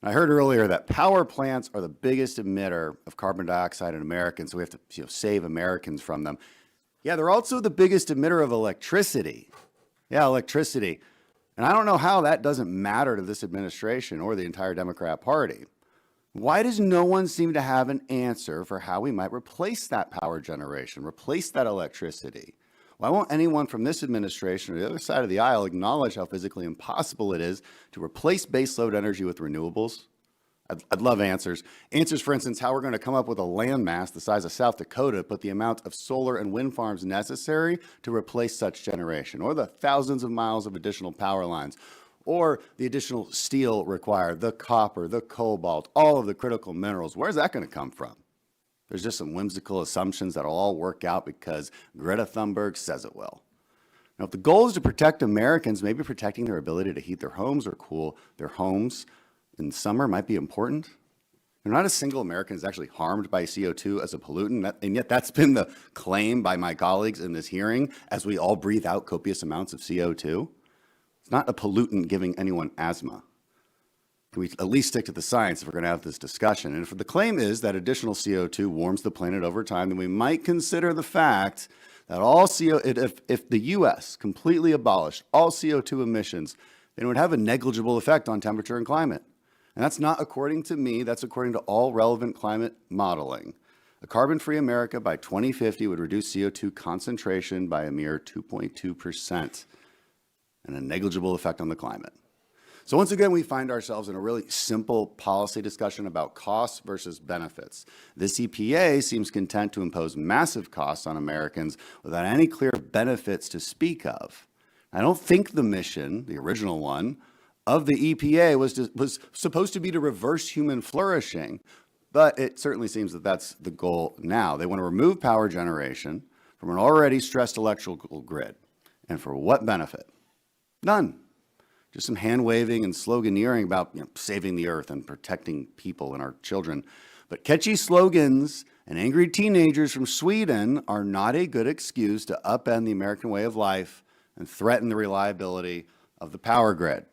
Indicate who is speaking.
Speaker 1: I heard earlier that power plants are the biggest emitter of carbon dioxide in America, so we have to save Americans from them. Yeah, they're also the biggest emitter of electricity. Yeah, electricity. And I don't know how that doesn't matter to this administration or the entire Democrat Party. Why does no one seem to have an answer for how we might replace that power generation, replace that electricity? Why won't anyone from this administration or the other side of the aisle acknowledge how physically impossible it is to replace baseload energy with renewables? I'd love answers. Answers, for instance, how we're going to come up with a landmass the size of South Dakota, put the amount of solar and wind farms necessary to replace such generation, or the thousands of miles of additional power lines, or the additional steel required, the copper, the cobalt, all of the critical minerals. Where's that going to come from? There's just some whimsical assumptions that'll all work out because Greta Thunberg says it will. Now, if the goal is to protect Americans, maybe protecting their ability to heat their homes or cool their homes in summer might be important. Not a single American is actually harmed by CO2 as a pollutant, and yet that's been the claim by my colleagues in this hearing as we all breathe out copious amounts of CO2. It's not a pollutant giving anyone asthma. Can we at least stick to the science if we're going to have this discussion? And if the claim is that additional CO2 warms the planet over time, then we might consider the fact that if the U.S. completely abolished all CO2 emissions, then it would have a negligible effect on temperature and climate. And that's not according to me, that's according to all relevant climate modeling. A carbon-free America by 2050 would reduce CO2 concentration by a mere 2.2% and a negligible effect on the climate. So once again, we find ourselves in a really simple policy discussion about costs versus benefits. This EPA seems content to impose massive costs on Americans without any clear benefits to speak of. I don't think the mission, the original one, of the EPA was supposed to be to reverse human flourishing, but it certainly seems that that's the goal now. They want to remove power generation from an already stressed electrical grid. And for what benefit? None. Just some hand-waving and sloganeering about saving the earth and protecting people and our children. But catchy slogans and angry teenagers from Sweden are not a good excuse to upend the American way of life and threaten the reliability of the power grid.